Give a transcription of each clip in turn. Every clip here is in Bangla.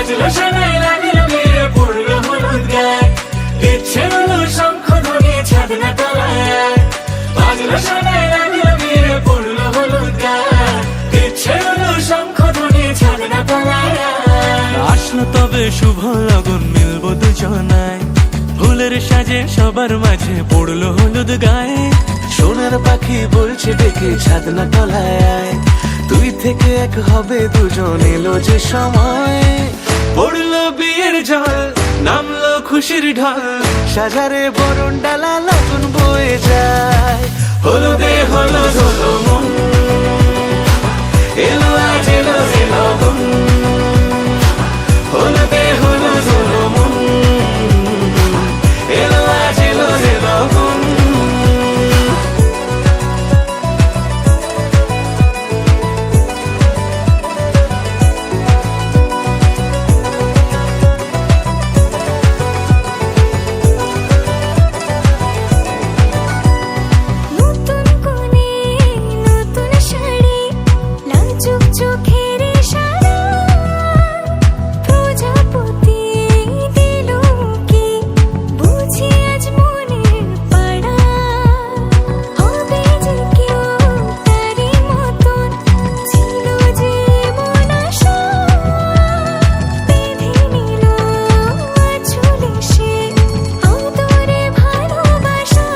বাজলো সেনাই লাগিল বিয়ে পড়লো হলুদ গায়ে, ইচ্ছে হলো শঙ্খ ধ্বনি ছাদনা তলায়। বাজলো সেনাই লাগিল বিয়ে পড়লো হলুদ গায়ে, ইচ্ছে হলো শঙ্খ ধ্বনি ছাদনা তলায়। আসলো তবে শুভ লগন, মিলবো দুজনায়, ফুলের সাজে সবার মাঝে পড়লো হলুদ গায়ে। সোনার পাখি বলছে ডেকে ছাদনা তলায়, তুই থেকে এক হবে দুজন, এলো যে সময়। পড়লো বিয়ের জল, নামলো খুশির ঢল, সাজারে বরণ ডালা লগন বয়ে যায়। হলুদে হলুদ হলো মন, এলো আজ এলো যে লগন। হলুদে হলুদ হলো মন, এলো আজ এলো যে লগন। নতুন কোণে নতুন শাড়ি, লাজুক চোখের ইশারা, প্রজাপতি দিল কি বুঝি আজ মনের পাড়া। হবে যে কেউ তারই মতন, ছিল যে মন আশা, বেঁধে নিল আঁচলে সে আদরে ভালোবাসা।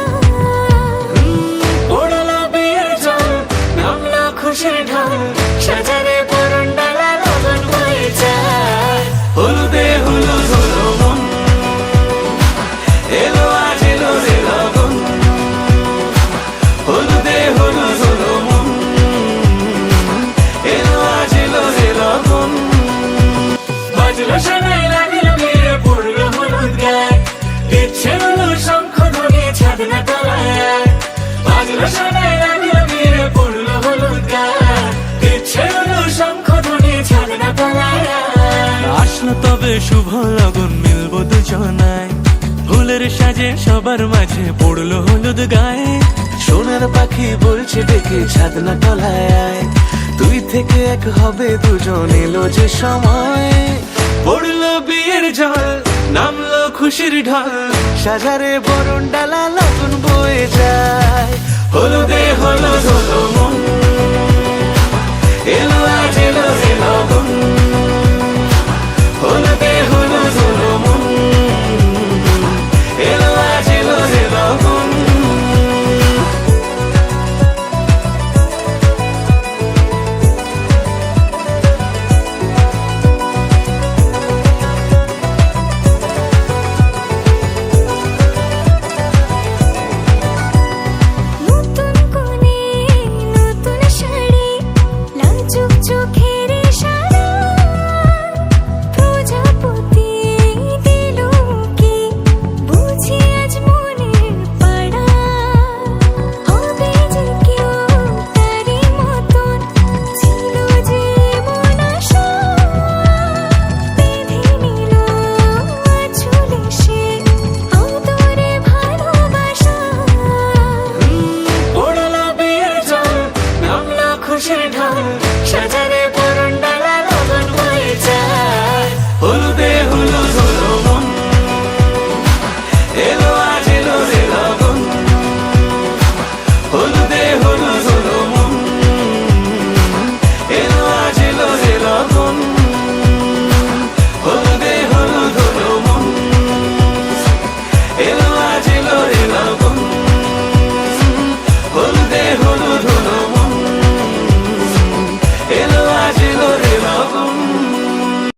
পড়লো বিয়ের জল, নামলো খুশির ঢল, সাজারে বরণ ডালা লগন বয়ে যায়। হলুদে হলুদ হলো মন, এলো আজ এলো যে লগন। হলুদে হলুদ হলো মন, এলো আজ এলো যে লগন। বাজলো সেনাই লাগিল বিয়ে পড়লো হলুদ গায়ে, ইচ্ছে হলো শঙ্খ ধ্বনি ছাদনা তলায়। বাজলো সেনাই লাগিল বিয়ে পড়লো হলুদ গায়ে, ইচ্ছে হলো শঙ্খ ধ্বনি ছাদনা তলায়। আসলো তবে শুভ লগন, মিলবো দুজনায়, ফুলের সাজে সবার মাঝে পড়লো হলুদ গায়ে। সোনার পাখি বলছে ডেকে ছাদনা তলায়, তুই থেকে এক হবে দুজন, এলো যে সময়। পড়লো বিয়ের জল, নামলো খুশির ঢল, সাজারে বরণ ডালা লগন বয়ে যায়। হলুদে হলুদ হলো মন, এলো আজ এলো যে লগন। হলুদে হলুদ হলো মন, এলো আজ এলো যে লগন। নতুন কোণে নতুন শাড়ি, লাজুক চোখের ইশারা, প্রজাপতি দিল কি বুঝি আজ মনের পাড়া। হবে যে কেউ তারই মতন, ছিল যে মন আশা, বেঁধে নিল আঁচলে সে আদরে ভালোবাসা। পড়লো বিয়ের জল, নামলো খুশির ঢল,